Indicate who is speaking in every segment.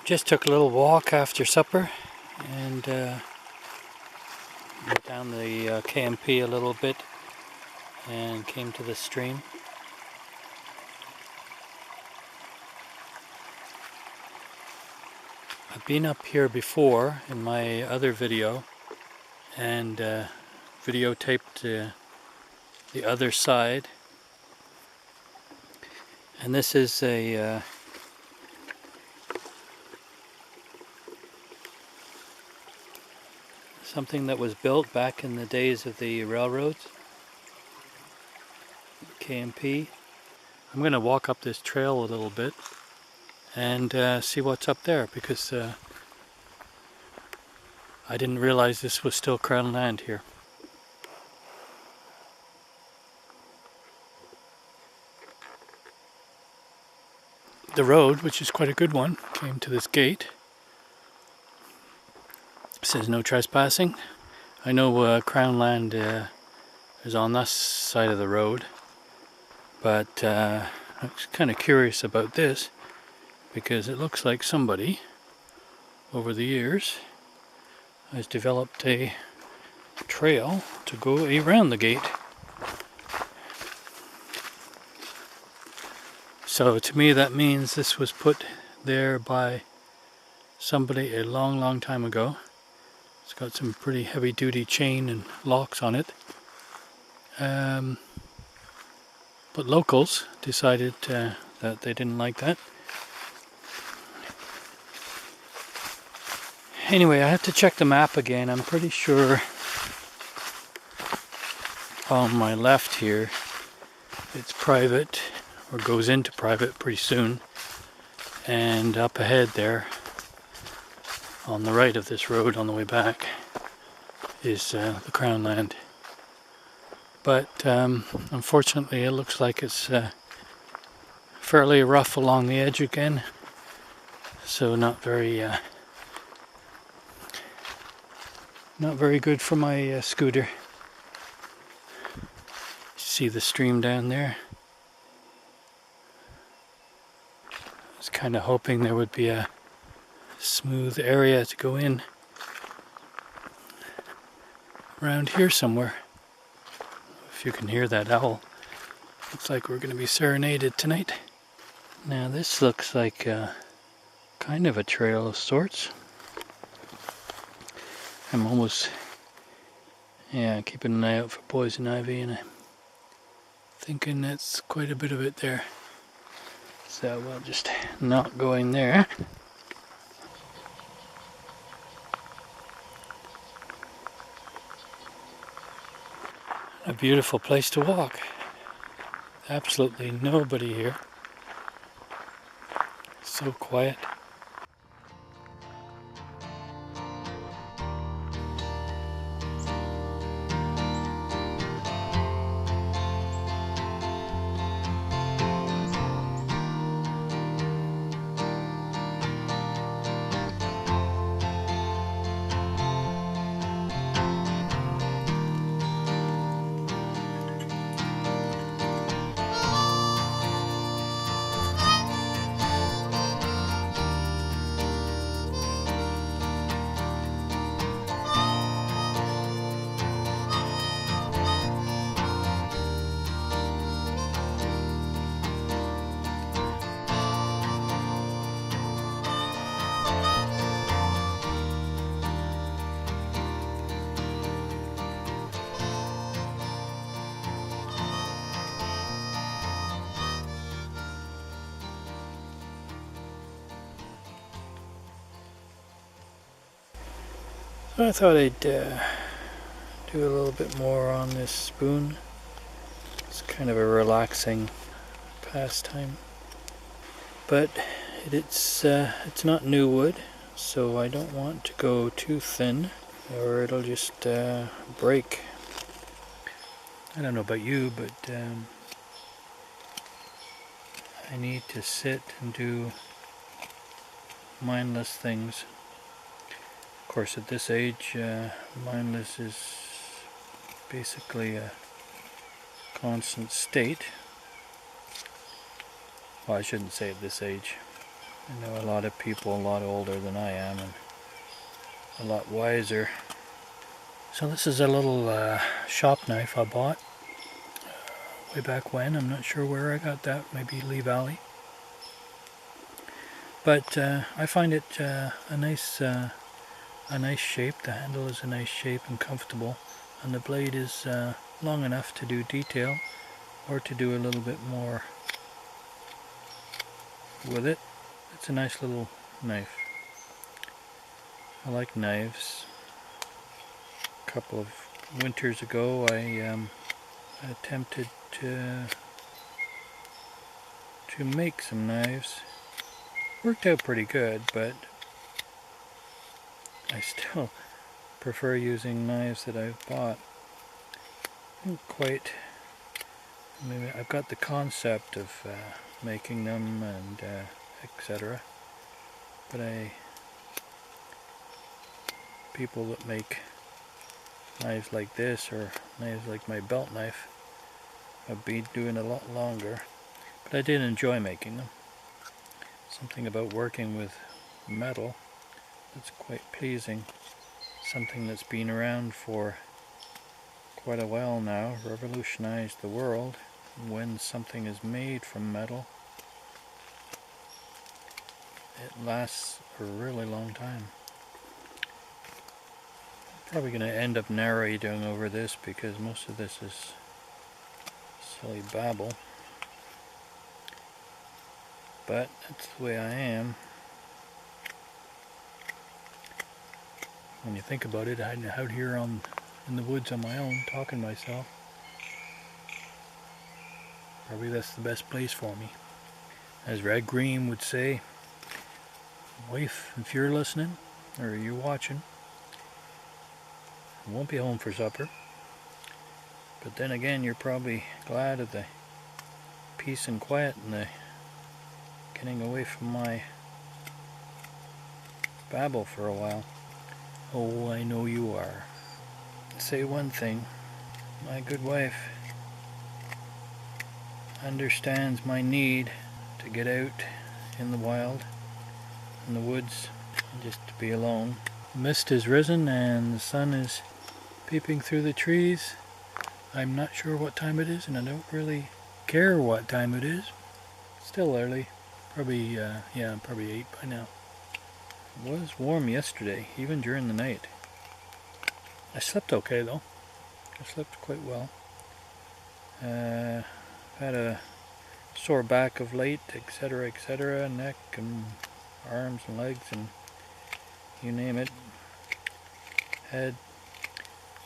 Speaker 1: Just took a little walk after supper and went down the KMP a little bit and came to the stream. I've been up here before in my other video and videotaped the other side, and this is a something that was built back in the days of the railroads, KMP. I'm going to walk up this trail a little bit and see what's up there, because I didn't realize this was still Crown land here. The road, which is quite a good one, came to this gate. It says no trespassing. I know Crown land is on this side of the road, but I was kind of curious about this because it looks like somebody over the years has developed a trail to go around the gate. So to me that means this was put there by somebody a long time ago. It's got some pretty heavy duty chain and locks on it. But locals decided that they didn't like that. Anyway, I have to check the map again. I'm pretty sure on my left here it's private, or goes into private pretty soon, and up ahead there on the right of this road on the way back is the Crown land. But unfortunately it looks like it's fairly rough along the edge again, so not very good for my scooter. See the stream down there? I was kind of hoping there would be a smooth area to go in around here somewhere. If you can hear that owl, looks like we're going to be serenaded tonight. Now this looks like kind of a trail of sorts. I'm almost keeping an eye out for poison ivy, and I'm thinking that's quite a bit of it there. So we'll just not go in there. A beautiful place to walk. Absolutely nobody here. So quiet. I thought I'd do a little bit more on this spoon. It's kind of a relaxing pastime, but it's not new wood, so I don't want to go too thin or it'll just break. I don't know about you, but I need to sit and do mindless things. Of course, at this age, mindless is basically a constant state. Well, I shouldn't say at this age. I know a lot of people a lot older than I am and a lot wiser. So this is a little shop knife I bought way back when. I'm not sure where I got that, maybe Lee Valley. But I find it a nice shape. The handle is a nice shape and comfortable, and the blade is long enough to do detail or to do a little bit more with it. It's a nice little knife. I like knives. A couple of winters ago I attempted to make some knives. Worked out pretty good, but I still prefer using knives that I've bought. I don't quite, maybe I've got the concept of making them and etc. But people that make knives like this or knives like my belt knife I've been doing a lot longer. But I did enjoy making them. Something about working with metal that's quite pleasing. Something that's been around for quite a while now, revolutionized the world. When something is made from metal, it lasts a really long time. Probably going to end up narrating over this because most of this is silly babble. But that's the way I am. When you think about it, I'm out here in the woods on my own, talking to myself. Probably that's the best place for me. As Red Green would say, wife, if you're listening, or you're watching, I won't be home for supper. But then again, you're probably glad of the peace and quiet and the getting away from my babble for a while. Oh, I know you are. Say one thing, my good wife understands my need to get out in the wild, in the woods, and just to be alone. The mist has risen and the sun is peeping through the trees. I'm not sure what time it is, and I don't really care what time it is. It's still early. Probably, probably 8 by now. It was warm yesterday, even during the night. I slept okay though. I slept quite well. Had a sore back of late, etc., neck and arms and legs and you name it. Head.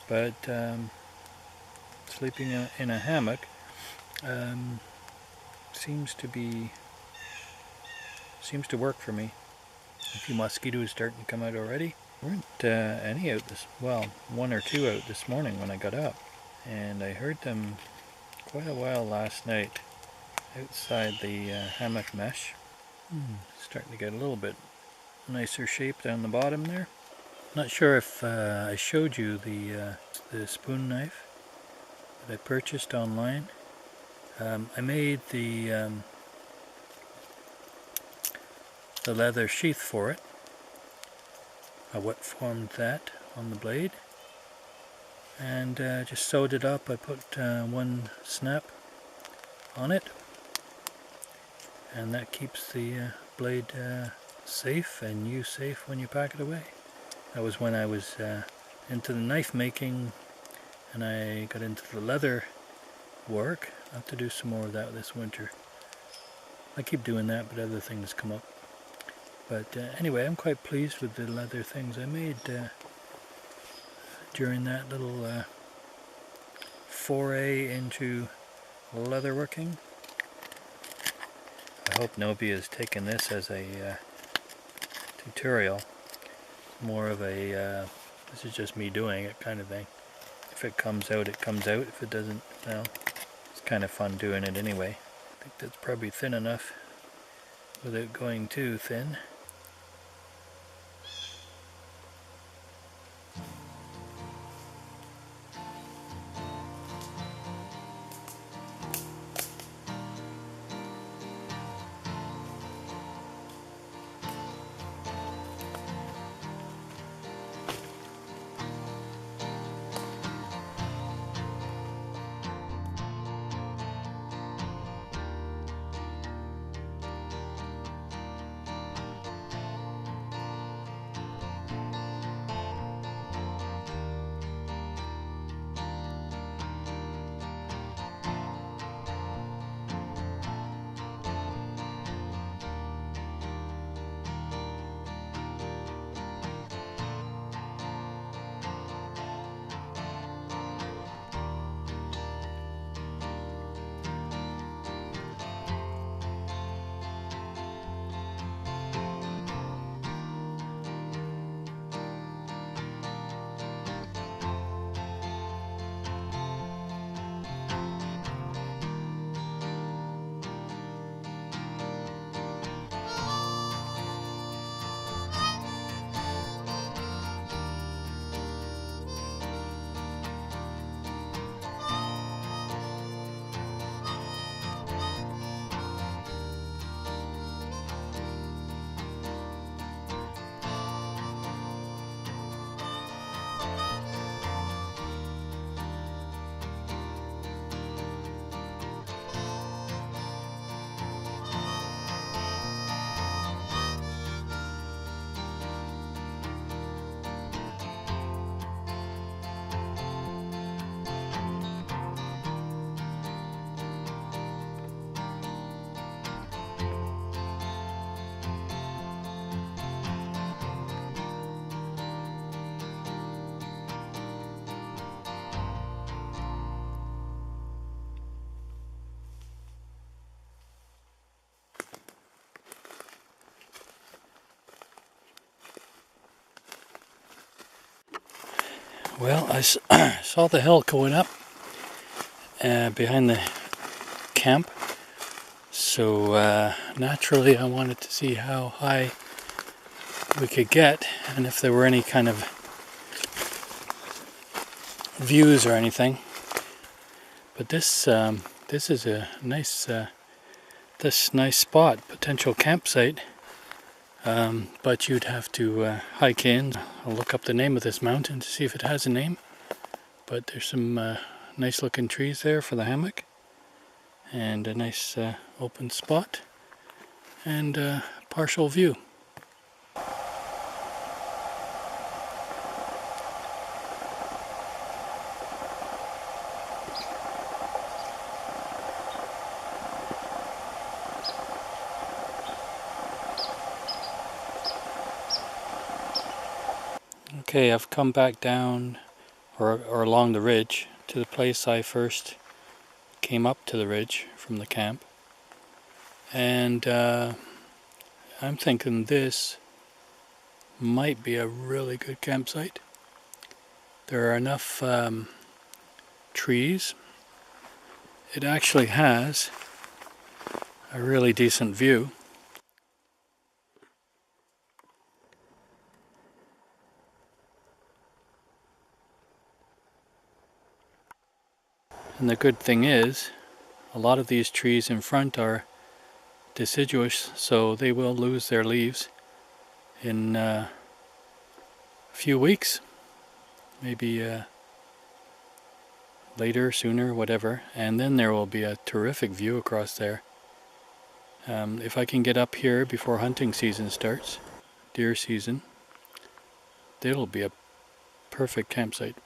Speaker 1: But sleeping in a hammock seems to work for me. A few mosquitoes starting to come out already. There weren't any out one or two out this morning when I got up, and I heard them quite a while last night outside the hammock mesh. Starting to get a little bit nicer shape down the bottom there. Not sure if I showed you the spoon knife that I purchased online. I made the leather sheath for it. I wet formed that on the blade and just sewed it up. I put one snap on it, and that keeps the blade safe and you safe when you pack it away. That was when I was into the knife making and I got into the leather work. I'll have to do some more of that this winter. I keep doing that, but other things come up. But anyway, I'm quite pleased with the leather things I made during that little foray into leatherworking. I hope nobody has taken this as a tutorial. More of a this is just me doing it kind of thing. If it comes out, it comes out. If it doesn't, well, it's kind of fun doing it anyway. I think that's probably thin enough without going too thin. Well, I saw the hill going up behind the camp, so naturally I wanted to see how high we could get and if there were any kind of views or anything. But this is a nice nice spot, potential campsite. But you'd have to hike in. I'll look up the name of this mountain to see if it has a name. But there's some nice looking trees there for the hammock, and a nice open spot, and a partial view. Okay, I've come back down or along the ridge to the place I first came up to the ridge from the camp, and I'm thinking this might be a really good campsite. There are enough trees. It actually has a really decent view. And the good thing is, a lot of these trees in front are deciduous, so they will lose their leaves in a few weeks, maybe later, sooner, whatever, and then there will be a terrific view across there. If I can get up here before hunting season starts, deer season, it'll be a perfect campsite.